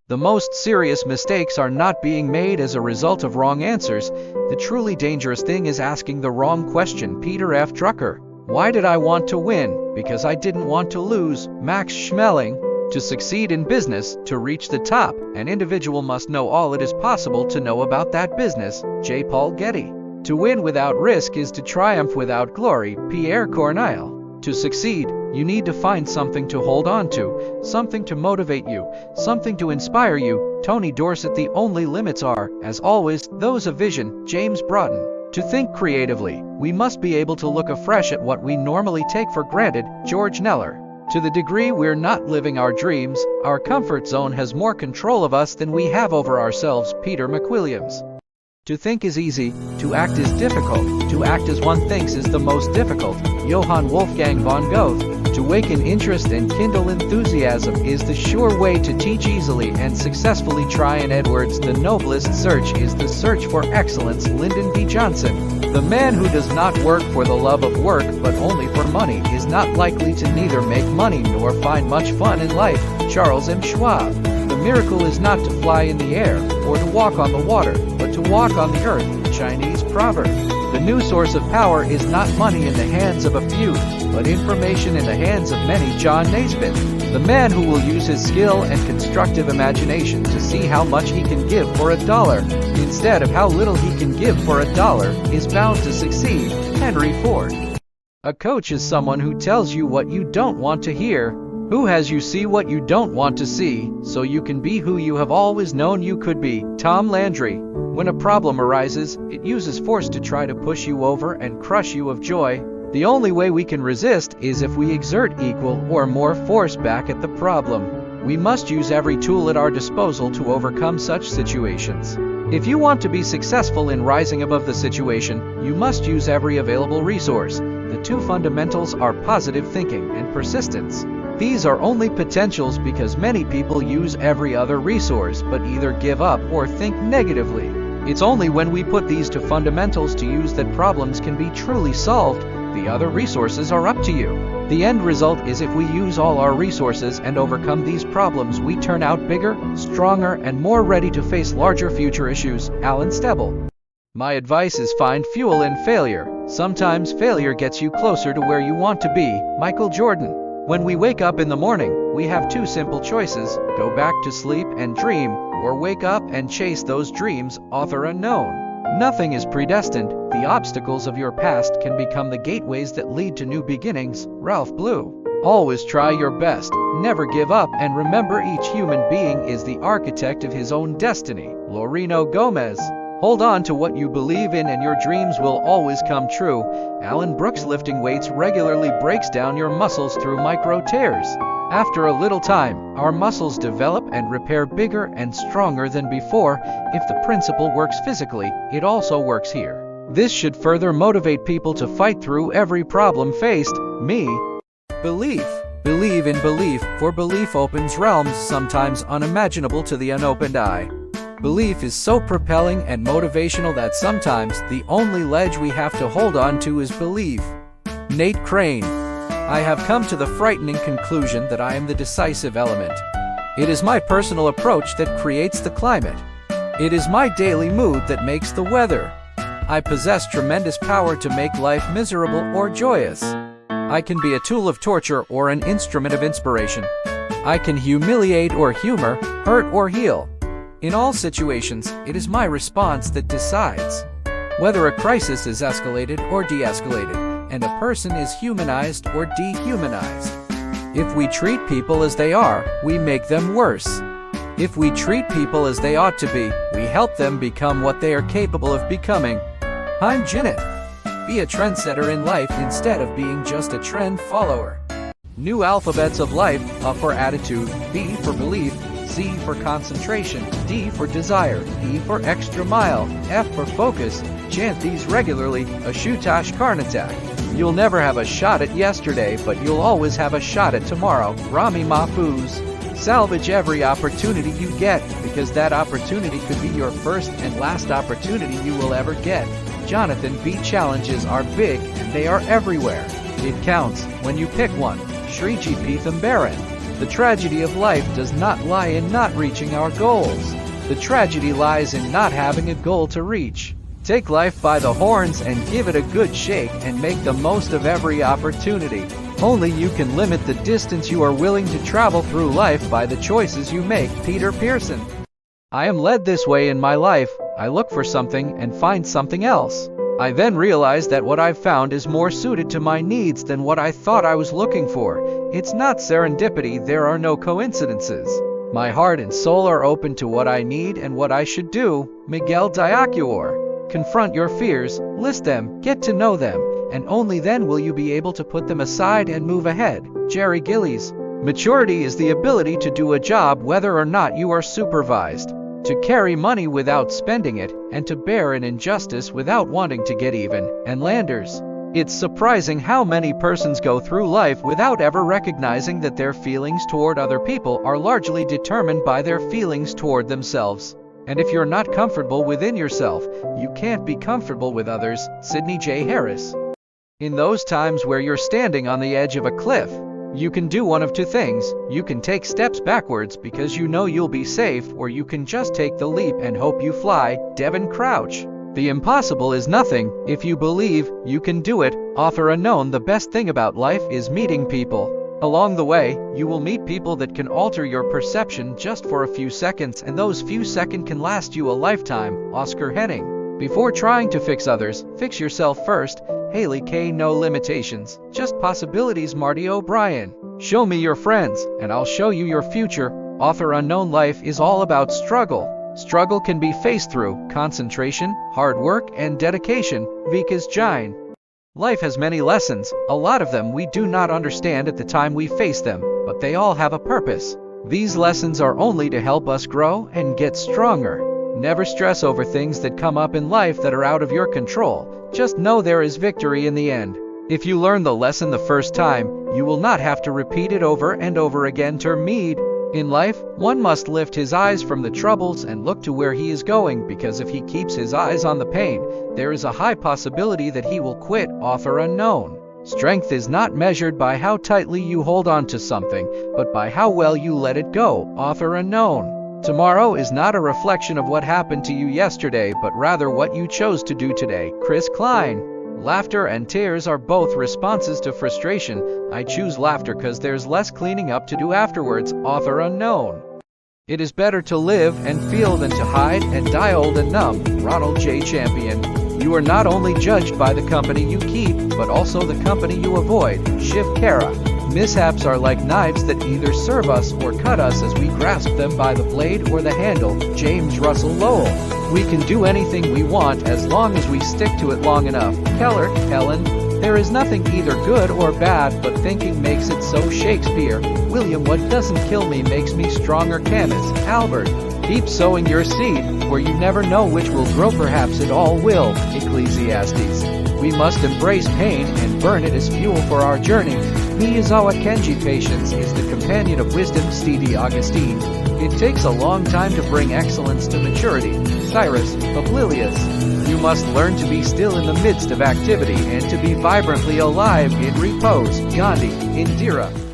The most serious mistakes are not being made as a result of wrong answers. The truly dangerous thing is asking the wrong question. Peter F. Drucker. Why did I want to win? Because I didn't want to lose. Max Schmeling. To succeed in business, to reach the top, an individual must know all it is possible to know about that business. J. Paul Getty. To win without risk is to triumph without glory. Pierre Corneille. To succeed, you need to find something to hold on to, something to motivate you, something to inspire you. Tony Dorsett. The only limits are, as always, those of vision. James Broughton. To think creatively, we must be able to look afresh at what we normally take for granted. George Neller. To the degree we're not living our dreams, our comfort zone has more control of us than we have over ourselves. Peter McWilliams. To think is easy, to act is difficult. To act as one thinks is the most difficult. Johann Wolfgang von Goethe. To waken interest and kindle enthusiasm is the sure way to teach easily and successfully. Tryon Edwards. The noblest search is the search for excellence. Lyndon B. Johnson. The man who does not work for the love of work but only for money is not likely to neither make money nor find much fun in life. Charles M. Schwab. The miracle is not to fly in the air or to walk on the water, but to walk on the earth. Chinese proverb. The new source of power is not money in the hands of a few, but information in the hands of many. John Naisbitt. The man who will use his skill and constructive imagination to see how much he can give for $1 instead of how little he can give for $1 is bound to succeed. Henry Ford. A coach is someone who tells you what you don't want to hear, who has you see what you don't want to see, so you can be who you have always known you could be. Tom Landry. When a problem arises, it uses force to try to push you over and crush you of joy. The only way we can resist is if we exert equal or more force back at the problem. We must use every tool at our disposal to overcome such situations. If you want to be successful in rising above the situation, you must use every available resource. The two fundamentals are positive thinking and persistence. These are only potentials because many people use every other resource but either give up or think negatively. It's only when we put these two fundamentals to use that problems can be truly solved. The other resources are up to you. The end result is if we use all our resources and overcome these problems, we turn out bigger, stronger, and more ready to face larger future issues. Alan Stebble. My advice is find fuel in failure. Sometimes failure gets you closer to where you want to be. Michael Jordan. When we wake up in the morning, we have two simple choices: go back to sleep and dream, or wake up and chase those dreams. Author unknown. Nothing is predestined. The obstacles of your past can become the gateways that lead to new beginnings. Ralph Blue. Always try your best, never give up, and remember each human being is the architect of his own destiny. Loreno Gomez. Hold on to what you believe in and your dreams will always come true. Alan Brooks. Lifting weights regularly breaks down your muscles through micro tears. After a little time, our muscles develop and repair bigger and stronger than before. If the principle works physically, it also works here. This should further motivate people to fight through every problem faced. Me. Belief. Believe in belief, for belief opens realms sometimes unimaginable to the unopened eye. Belief is so propelling and motivational that sometimes the only ledge we have to hold on to is belief. Nate Crane. I have come to the frightening conclusion that I am the decisive element. It is my personal approach that creates the climate. It is my daily mood that makes the weather. I possess tremendous power to make life miserable or joyous. I can be a tool of torture or an instrument of inspiration. I can humiliate or humor, hurt or heal. In all situations, it is my response that decides whether a crisis is escalated or de-escalated, and a person is humanized or dehumanized. If we treat people as they are, we make them worse. If we treat people as they ought to be, we help them become what they are capable of becoming. I'm Janet. Be a trendsetter in life instead of being just a trend follower. New alphabets of life: A for attitude, B for belief, C for concentration, D for desire, E for extra mile, F for focus. Chant these regularly. Ashutosh Karnatak. You'll never have a shot at yesterday, but you'll always have a shot at tomorrow. Rami Mahfouz. Salvage every opportunity you get, because that opportunity could be your first and last opportunity you will ever get. Jonathan B. Challenges are big, and they are everywhere. It counts when you pick one. Shriji Peethambaran. The tragedy of life does not lie in not reaching our goals. The tragedy lies in not having a goal to reach. Take life by the horns and give it a good shake and make the most of every opportunity. Only you can limit the distance you are willing to travel through life by the choices you make. Peter Pearson. I am led this way in my life. I look for something and find something else. I then realize that what I've found is more suited to my needs than what I thought I was looking for. It's not serendipity, there are no coincidences. My heart and soul are open to what I need and what I should do. Miguel Diacuor. Confront your fears, list them, get to know them, and only then will you be able to put them aside and move ahead. Jerry Gillies. Maturity is the ability to do a job whether or not you are supervised, to carry money without spending it, and to bear an injustice without wanting to get even. And Landers. It's surprising how many persons go through life without ever recognizing that their feelings toward other people are largely determined by their feelings toward themselves. And if you're not comfortable within yourself, you can't be comfortable with others. Sidney J. Harris. In those times where you're standing on the edge of a cliff, you can do one of two things. You can take steps backwards because you know you'll be safe, or you can just take the leap and hope you fly. Devin Crouch. The impossible is nothing if you believe you can do it. Author unknown. The best thing about life is meeting people. Along the way, you will meet people that can alter your perception just for a few seconds, and those few seconds can last you a lifetime. Oscar Henning. Before trying to fix others, fix yourself first. Haley K. No limitations, just possibilities. Marty O'Brien. Show me your friends, and I'll show you your future. Author unknown. Life is all about struggle. Struggle can be faced through concentration, hard work, and dedication. Vikas Jain. Life has many lessons. A lot of them we do not understand at the time we face them, but they all have a purpose. These lessons are only to help us grow and get stronger. Never stress over things that come up in life that are out of your control. Just know there is victory in the end. If you learn the lesson the first time, you will not have to repeat it over and over again. Term Mead. In life, one must lift his eyes from the troubles and look to where he is going, because if he keeps his eyes on the pain, there is a high possibility that he will quit. Author unknown. Strength is not measured by how tightly you hold on to something, but by how well you let it go. Author unknown. Tomorrow is not a reflection of what happened to you yesterday, but rather what you chose to do today. Chris Klein. Laughter and tears are both responses to frustration. I choose laughter because there's less cleaning up to do afterwards. Author unknown. It is better to live and feel than to hide and die old and numb. Ronald J. Champion. You are not only judged by the company you keep, but also the company you avoid. Shiv Kara. Mishaps are like knives that either serve us or cut us as we grasp them by the blade or the handle. James Russell Lowell. We can do anything we want as long as we stick to it long enough. Keller, Helen. There is nothing either good or bad, but thinking makes it so. Shakespeare. William. What doesn't kill me makes me stronger. Camus. Albert. Keep sowing your seed, for you never know which will grow. Perhaps it all will. Ecclesiastes. We must embrace pain and burn it as fuel for our journey. Miyazawa Kenji. Patience is the companion of wisdom. Stevie Augustine. It takes a long time to bring excellence to maturity. Cyrus Publilius. You must learn to be still in the midst of activity and to be vibrantly alive in repose. Gandhi. Indira.